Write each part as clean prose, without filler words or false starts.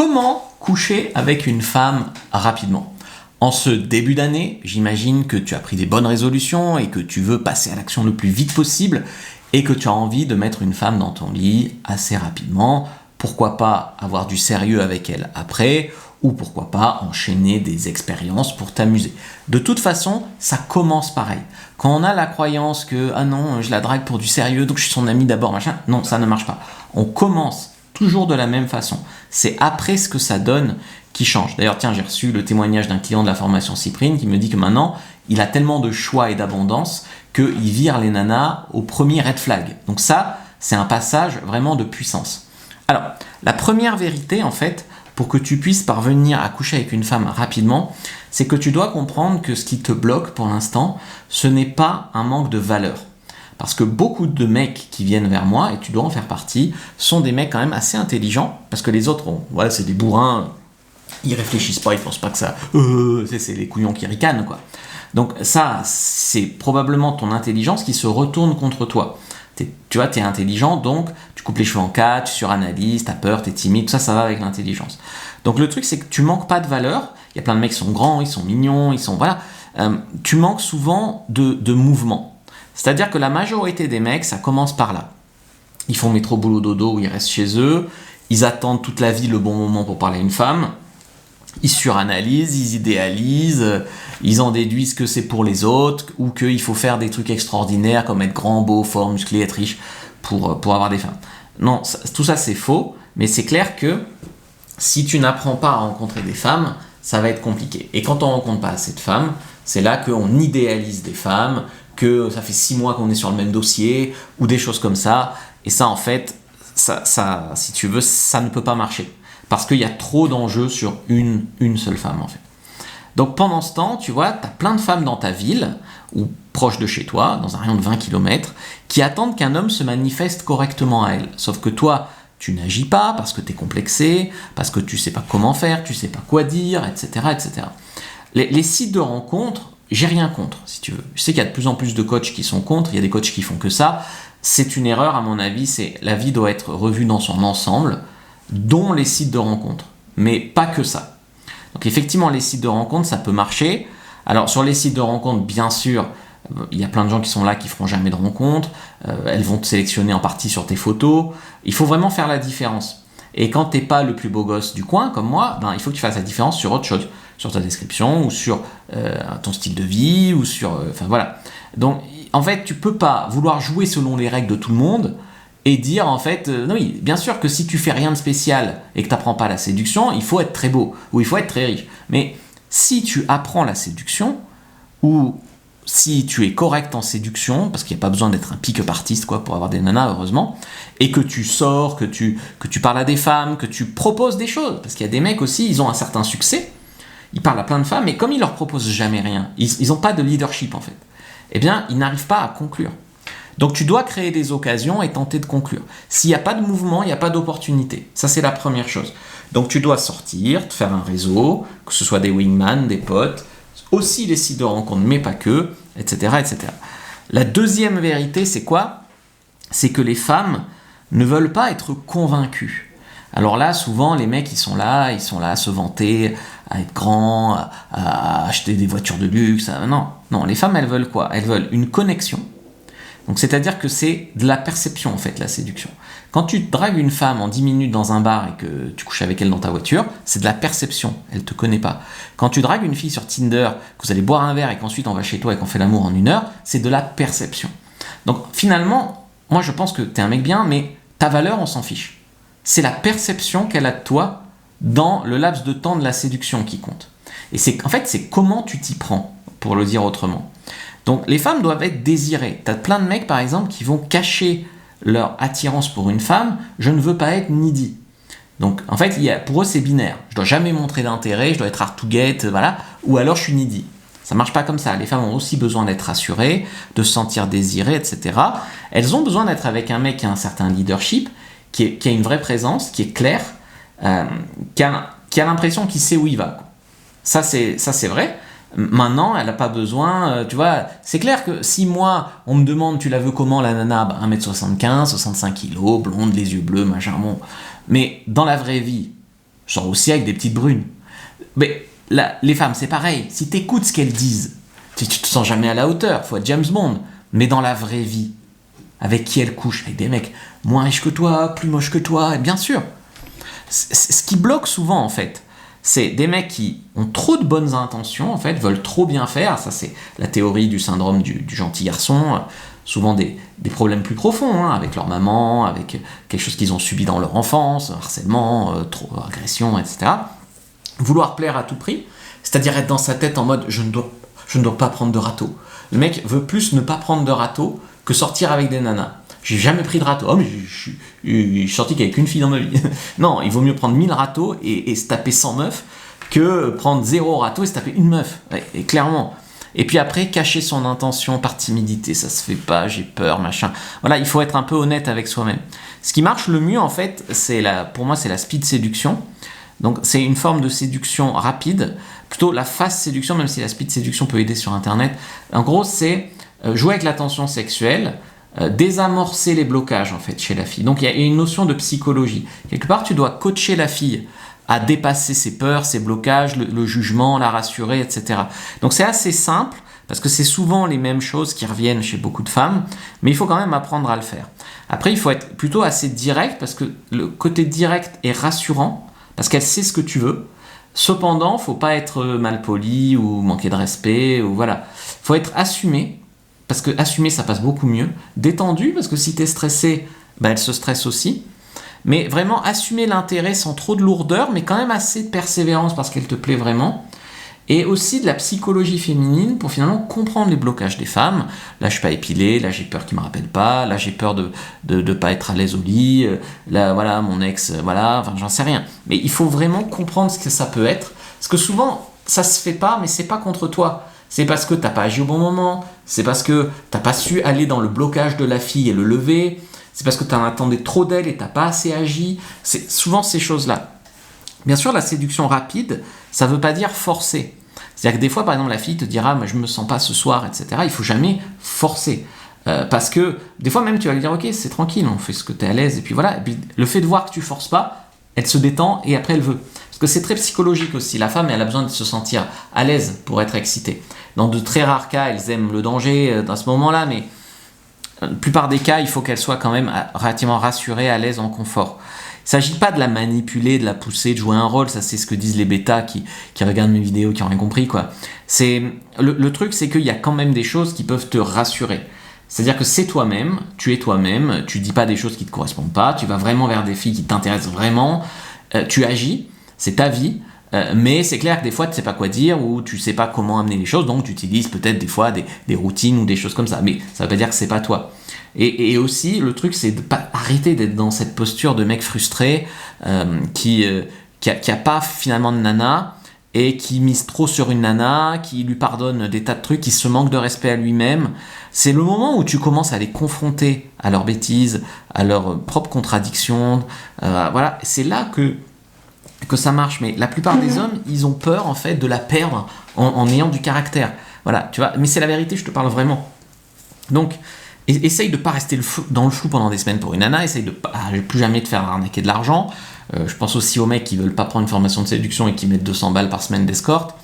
Comment coucher avec une femme rapidement? En ce début d'année, j'imagine que tu as pris des bonnes résolutions et que tu veux passer à l'action le plus vite possible et que tu as envie de mettre une femme dans ton lit assez rapidement. Pourquoi pas avoir du sérieux avec elle après, ou pourquoi pas enchaîner des expériences pour t'amuser. De toute façon, ça commence pareil. Quand on a la croyance que « Ah non, je la drague pour du sérieux, donc je suis son ami d'abord, machin », non, ça ne marche pas. On commence toujours de la même façon. C'est après ce que ça donne qui change. D'ailleurs, tiens, j'ai reçu le témoignage d'un client de la formation Cyprine qui me dit que maintenant, il a tellement de choix et d'abondance qu'il vire les nanas au premier red flag. Donc ça, c'est un passage vraiment de puissance. Alors, la première vérité, en fait, pour que tu puisses parvenir à coucher avec une femme rapidement, c'est que tu dois comprendre que ce qui te bloque pour l'instant, ce n'est pas un manque de valeur. Parce que beaucoup de mecs qui viennent vers moi, et tu dois en faire partie, sont des mecs quand même assez intelligents, parce que les autres, voilà, c'est des bourrins, ils réfléchissent pas, ils pensent pas que ça... c'est les couillons qui ricanent, quoi. Donc ça, c'est probablement ton intelligence qui se retourne contre toi. Tu vois, tu es intelligent, donc tu coupes les cheveux en quatre, tu suranalyses, tu as peur, tu es timide, tout ça, ça va avec l'intelligence. Donc le truc, c'est que tu manques pas de valeur. Il y a plein de mecs qui sont grands, ils sont mignons, ils sont... Voilà. Tu manques souvent de mouvement. C'est-à-dire que la majorité des mecs, ça commence par là. Ils font métro boulot dodo où ils restent chez eux, ils attendent toute la vie le bon moment pour parler à une femme, ils suranalysent, ils idéalisent, ils en déduisent que c'est pour les autres ou qu'il faut faire des trucs extraordinaires comme être grand, beau, fort, musclé, être riche pour avoir des femmes. Non, tout ça c'est faux, mais c'est clair que si tu n'apprends pas à rencontrer des femmes, ça va être compliqué. Et quand on ne rencontre pas assez de femmes, c'est là qu'on idéalise des femmes, que ça fait 6 mois qu'on est sur le même dossier, ou des choses comme ça. Et ça, en fait, ça, si tu veux, ça ne peut pas marcher. Parce qu'il y a trop d'enjeux sur une seule femme, en fait. Donc pendant ce temps, tu vois, tu as plein de femmes dans ta ville, ou proche de chez toi, dans un rayon de 20 km, qui attendent qu'un homme se manifeste correctement à elles. Sauf que toi, tu n'agis pas parce que tu es complexé, parce que tu ne sais pas comment faire, tu ne sais pas quoi dire, etc. etc. Les sites de rencontres, j'ai rien contre, si tu veux. Je sais qu'il y a de plus en plus de coachs qui sont contre, il y a des coachs qui font que ça. C'est une erreur, à mon avis, la vie doit être revue dans son ensemble, dont les sites de rencontres, mais pas que ça. Donc effectivement, les sites de rencontres, ça peut marcher. Alors sur les sites de rencontres, bien sûr, il y a plein de gens qui sont là qui feront jamais de rencontres, elles vont te sélectionner en partie sur tes photos. Il faut vraiment faire la différence. Et quand t'es pas le plus beau gosse du coin, comme moi, il faut que tu fasses la différence sur autre chose, sur ta description, ou sur ton style de vie, ou sur... Enfin voilà. Donc, en fait, tu peux pas vouloir jouer selon les règles de tout le monde, et dire, en fait... non, oui, bien sûr que si tu fais rien de spécial, et que t'apprends pas la séduction, il faut être très beau, ou il faut être très riche. Mais si tu apprends la séduction, ou si tu es correct en séduction, parce qu'il n'y a pas besoin d'être un pick-up artiste quoi, pour avoir des nanas, heureusement, et que tu sors, que tu parles à des femmes, que tu proposes des choses, parce qu'il y a des mecs aussi, ils ont un certain succès, ils parlent à plein de femmes, mais comme ils leur proposent jamais rien, ils n'ont pas de leadership en fait, eh bien, ils n'arrivent pas à conclure. Donc tu dois créer des occasions et tenter de conclure. S'il n'y a pas de mouvement, il n'y a pas d'opportunité. Ça, c'est la première chose. Donc tu dois sortir, te faire un réseau, que ce soit des wingman, des potes, aussi les sites de rencontres, mais pas que, etc., etc. La deuxième vérité, c'est quoi? C'est que les femmes ne veulent pas être convaincues. Alors là, souvent, les mecs, ils sont là à se vanter, à être grands, à acheter des voitures de luxe. Non, les femmes, elles veulent quoi? Elles veulent une connexion. Donc, c'est-à-dire que c'est de la perception, en fait, la séduction. Quand tu dragues une femme en 10 minutes dans un bar et que tu couches avec elle dans ta voiture, c'est de la perception, elle ne te connaît pas. Quand tu dragues une fille sur Tinder, que vous allez boire un verre et qu'ensuite on va chez toi et qu'on fait l'amour en 1 heure, c'est de la perception. Donc finalement, moi je pense que tu es un mec bien, mais ta valeur, on s'en fiche. C'est la perception qu'elle a de toi dans le laps de temps de la séduction qui compte. Et en fait, c'est comment tu t'y prends, pour le dire autrement. Donc les femmes doivent être désirées. Tu as plein de mecs, par exemple, qui vont cacher leur attirance pour une femme, je ne veux pas être needy. Donc en fait, pour eux c'est binaire. Je dois jamais montrer d'intérêt, je dois être hard to get, voilà, ou alors je suis needy. Ça marche pas comme ça. Les femmes ont aussi besoin d'être rassurées, de se sentir désirées, etc. Elles ont besoin d'être avec un mec qui a un certain leadership, qui a une vraie présence, qui est clair, qui a l'impression qu'il sait où il va. Ça c'est vrai. Maintenant, elle n'a pas besoin, tu vois, c'est clair que si moi, on me demande, tu la veux comment la nana, 1m75, 65 kg, blonde, les yeux bleus, machin, bon. Mais dans la vraie vie, Je sors aussi avec des petites brunes. Mais là, les femmes, c'est pareil. Si t'écoutes ce qu'elles disent, tu te sens jamais à la hauteur. Faut être James Bond. Mais dans la vraie vie, avec qui elles couchent? Avec des mecs moins riches que toi, plus moches que toi, et bien sûr. Ce qui bloque souvent, en fait, c'est des mecs qui ont trop de bonnes intentions, en fait, veulent trop bien faire. Ça, c'est la théorie du syndrome du gentil garçon. Souvent des problèmes plus profonds, hein, avec leur maman, avec quelque chose qu'ils ont subi dans leur enfance, harcèlement, agression, etc. Vouloir plaire à tout prix, c'est-à-dire être dans sa tête en mode je ne dois pas prendre de râteau. Le mec veut plus ne pas prendre de râteau que sortir avec des nanas. J'ai jamais pris de râteau. Oh, mais je suis sorti qu'avec une fille dans ma vie. Non, il vaut mieux prendre 1000 râteaux et se taper 100 meufs que prendre 0 râteau et se taper une meuf. Ouais, et clairement. Et puis après, cacher son intention par timidité, ça se fait pas, j'ai peur, machin. Voilà, il faut être un peu honnête avec soi-même. Ce qui marche le mieux, en fait, pour moi, c'est la speed séduction. Donc, c'est une forme de séduction rapide, plutôt la fast séduction, même si la speed séduction peut aider sur Internet. En gros, c'est jouer avec la tension sexuelle, désamorcer les blocages, en fait, chez la fille. Donc, il y a une notion de psychologie. Quelque part, tu dois coacher la fille à dépasser ses peurs, ses blocages, le jugement, la rassurer, etc. Donc c'est assez simple, parce que c'est souvent les mêmes choses qui reviennent chez beaucoup de femmes, mais il faut quand même apprendre à le faire. Après, il faut être plutôt assez direct, parce que le côté direct est rassurant, parce qu'elle sait ce que tu veux. Cependant, il ne faut pas être malpoli ou manquer de respect, ou voilà. Il faut être assumé, parce que assumer, ça passe beaucoup mieux. Détendu, parce que si tu es stressé, elle se stresse aussi. Mais vraiment assumer l'intérêt sans trop de lourdeur, mais quand même assez de persévérance parce qu'elle te plaît vraiment. Et aussi de la psychologie féminine pour finalement comprendre les blocages des femmes. Là, je suis pas épilée, là, j'ai peur qu'il me rappelle pas, là, j'ai peur de pas être à l'aise au lit, là, voilà, mon ex, voilà, enfin, j'en sais rien. Mais il faut vraiment comprendre ce que ça peut être. Parce que souvent, ça se fait pas, mais c'est pas contre toi. C'est parce que t'as pas agi au bon moment, c'est parce que t'as pas su aller dans le blocage de la fille et le lever, c'est parce que tu en attendais trop d'elle et tu n'as pas assez agi. C'est souvent ces choses-là. Bien sûr, la séduction rapide, ça ne veut pas dire forcer. C'est-à-dire que des fois, par exemple, la fille te dira « je ne me sens pas ce soir », etc. Il ne faut jamais forcer. Parce que des fois même, tu vas lui dire « ok, c'est tranquille, on fait ce que tu es à l'aise ». Et puis voilà, et puis, le fait de voir que tu ne forces pas, elle se détend et après elle veut. Parce que c'est très psychologique aussi. La femme, elle a besoin de se sentir à l'aise pour être excitée. Dans de très rares cas, elles aiment le danger dans ce moment-là, mais la plupart des cas, il faut qu'elle soit quand même relativement rassurée, à l'aise, en confort. Il ne s'agit pas de la manipuler, de la pousser, de jouer un rôle, ça c'est ce que disent les bêtas qui regardent mes vidéos, qui n'ont rien compris, quoi. Le truc, c'est qu'il y a quand même des choses qui peuvent te rassurer. C'est-à-dire que c'est toi-même, tu es toi-même, tu dis pas des choses qui te correspondent pas, tu vas vraiment vers des filles qui t'intéressent vraiment, tu agis, c'est ta vie, mais c'est clair que des fois tu sais pas quoi dire ou tu sais pas comment amener les choses, donc tu utilises peut-être des fois des routines ou des choses comme ça, mais ça veut pas dire que c'est pas toi. Et aussi le truc, c'est de pas arrêter d'être dans cette posture de mec frustré qui a pas finalement de nana et qui mise trop sur une nana, qui lui pardonne des tas de trucs, qui se manque de respect à lui-même. C'est le moment où tu commences à les confronter à leurs bêtises, à leurs propres contradictions. Voilà, c'est là que ça marche. Mais la plupart des hommes, ils ont peur en fait de la perdre en ayant du caractère. Voilà, tu vois. Mais c'est la vérité, je te parle vraiment. Donc, essaye de ne pas rester dans le flou pendant des semaines pour une nana. Essaye de plus jamais te faire arnaquer de l'argent. Je pense aussi aux mecs qui veulent pas prendre une formation de séduction et qui mettent 200 balles par semaine d'escorte.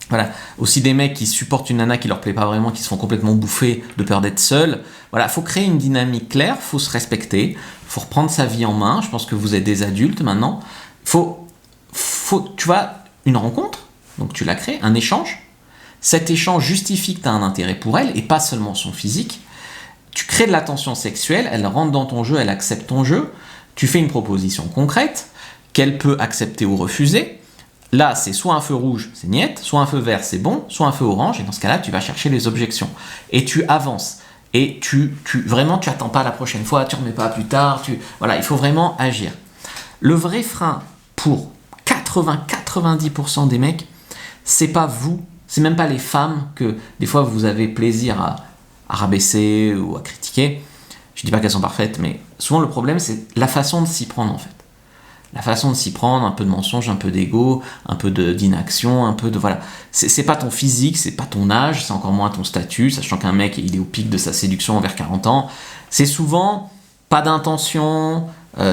Voilà. Aussi des mecs qui supportent une nana qui leur plaît pas vraiment, qui se font complètement bouffer de peur d'être seuls. Voilà, faut créer une dynamique claire, faut se respecter, faut reprendre sa vie en main. Je pense que vous êtes des adultes maintenant. Faut, tu vois, une rencontre, donc tu la crées, un échange. Cet échange justifie que tu as un intérêt pour elle et pas seulement son physique. Tu crées de la tension sexuelle, elle rentre dans ton jeu, elle accepte ton jeu. Tu fais une proposition concrète qu'elle peut accepter ou refuser. Là, c'est soit un feu rouge, c'est niette, soit un feu vert, c'est bon, soit un feu orange, et dans ce cas-là, tu vas chercher les objections. Et tu avances. Et vraiment, tu attends pas la prochaine fois, tu remets pas plus tard, voilà, il faut vraiment agir. Le vrai frein pour 80-90% des mecs, c'est pas vous, c'est même pas les femmes que des fois vous avez plaisir à rabaisser ou à critiquer. Je dis pas qu'elles sont parfaites, mais souvent le problème, c'est la façon de s'y prendre en fait. La façon de s'y prendre, un peu de mensonge, un peu d'ego, un peu d'inaction, un peu de... Voilà. C'est pas ton physique, c'est pas ton âge, c'est encore moins ton statut, sachant qu'un mec, il est au pic de sa séduction vers 40 ans. C'est souvent pas d'intention,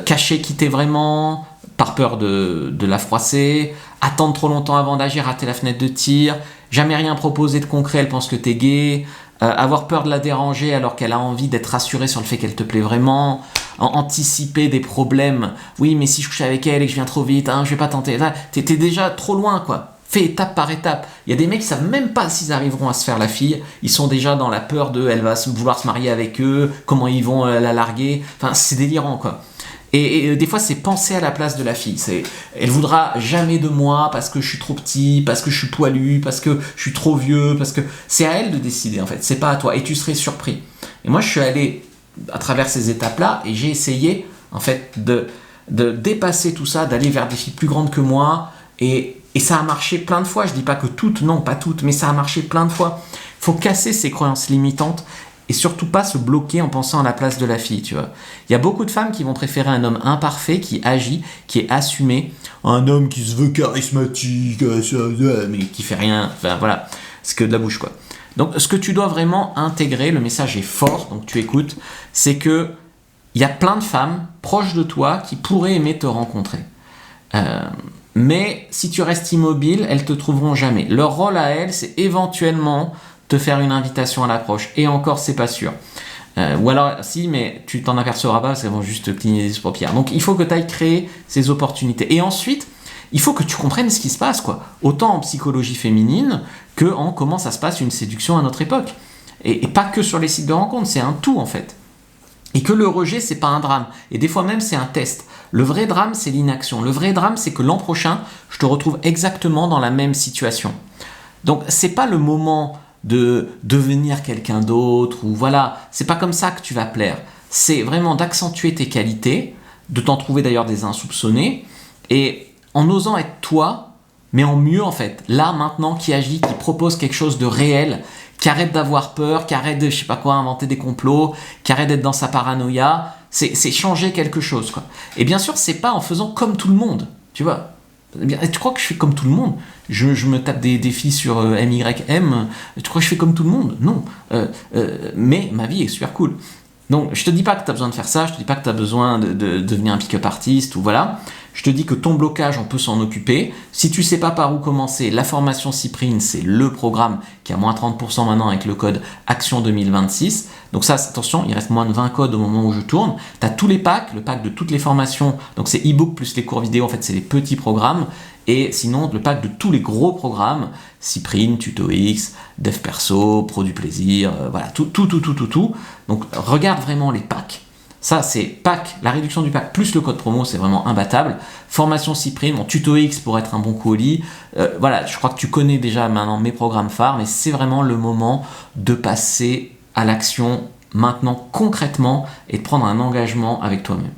cacher qui t'es vraiment, par peur de la froisser, attendre trop longtemps avant d'agir, rater la fenêtre de tir, jamais rien proposer de concret, elle pense que t'es gay, avoir peur de la déranger alors qu'elle a envie d'être rassurée sur le fait qu'elle te plaît vraiment, anticiper des problèmes, oui mais si je couche avec elle et que je viens trop vite, je vais pas tenter, t'es déjà trop loin quoi. Fais étape par étape. Il y a des mecs qui savent même pas s'ils arriveront à se faire la fille. Ils sont déjà dans la peur de elle va vouloir se marier avec eux, comment ils vont la larguer. Enfin, c'est délirant quoi. Et des fois, c'est penser à la place de la fille. Elle voudra jamais de moi parce que je suis trop petit, parce que je suis poilu, parce que je suis trop vieux, parce que c'est à elle de décider en fait. C'est pas à toi. Et tu serais surpris. Et moi, je suis allé à travers ces étapes-là et j'ai essayé en fait de dépasser tout ça, d'aller vers des filles plus grandes que moi et ça a marché plein de fois. Je dis pas que toutes, non, pas toutes, mais ça a marché plein de fois. Il faut casser ces croyances limitantes et surtout pas se bloquer en pensant à la place de la fille, tu vois. Il y a beaucoup de femmes qui vont préférer un homme imparfait, qui agit, qui est assumé, un homme qui se veut charismatique, mais qui fait rien, enfin voilà, c'est que de la bouche quoi. Donc ce que tu dois vraiment intégrer, le message est fort, donc tu écoutes, c'est que il y a plein de femmes proches de toi qui pourraient aimer te rencontrer. Mais si tu restes immobile, elles te trouveront jamais. Leur rôle à elles, c'est éventuellement te faire une invitation à l'approche. Et encore, c'est pas sûr. Ou alors, si, mais tu t'en apercevras pas parce qu'elles vont juste cligner des paupières. Donc, il faut que tu ailles créer ces opportunités. Et ensuite, il faut que tu comprennes ce qui se passe, quoi. Autant en psychologie féminine que en comment ça se passe une séduction à notre époque. Et pas que sur les sites de rencontres, c'est un tout, en fait. Et que le rejet, c'est pas un drame. Et des fois même, c'est un test. Le vrai drame, c'est l'inaction. Le vrai drame, c'est que l'an prochain, je te retrouve exactement dans la même situation. Donc, c'est pas le moment de devenir quelqu'un d'autre ou voilà. C'est pas comme ça que tu vas plaire. C'est vraiment d'accentuer tes qualités, de t'en trouver d'ailleurs des insoupçonnés et en osant être toi, mais en mieux en fait. Là, maintenant, qui agit, qui propose quelque chose de réel, qui arrête d'avoir peur, qui arrête de, je sais pas quoi, inventer des complots, qui arrête d'être dans sa paranoïa, c'est changer quelque chose, quoi. Et bien sûr, c'est pas en faisant comme tout le monde, tu vois. Tu crois que je fais comme tout le monde ? Je me tape des défis sur MYM, tu crois que je fais comme tout le monde ? Non. Mais ma vie est super cool. Donc, je te dis pas que tu as besoin de faire ça, je te dis pas que tu as besoin de devenir un pick-up artiste ou voilà. Je te dis que ton blocage, on peut s'en occuper. Si tu sais pas par où commencer, la formation Cyprine, c'est le programme qui a moins 30% maintenant avec le code Action 2026. Donc ça, attention, il reste moins de 20 codes au moment où je tourne. Tu as tous les packs, le pack de toutes les formations. Donc c'est e-book plus les cours vidéo, en fait, c'est les petits programmes. Et sinon, le pack de tous les gros programmes, Cyprine, TutoX, Dev Perso, Pro du Plaisir, voilà, tout. Donc regarde vraiment les packs. Ça, c'est pack, la réduction du pack plus le code promo, c'est vraiment imbattable. Formation Cyprine, mon TutoX pour être un bon coup au lit. Voilà, je crois que tu connais déjà maintenant mes programmes phares, mais c'est vraiment le moment de passer à l'action maintenant concrètement et de prendre un engagement avec toi-même.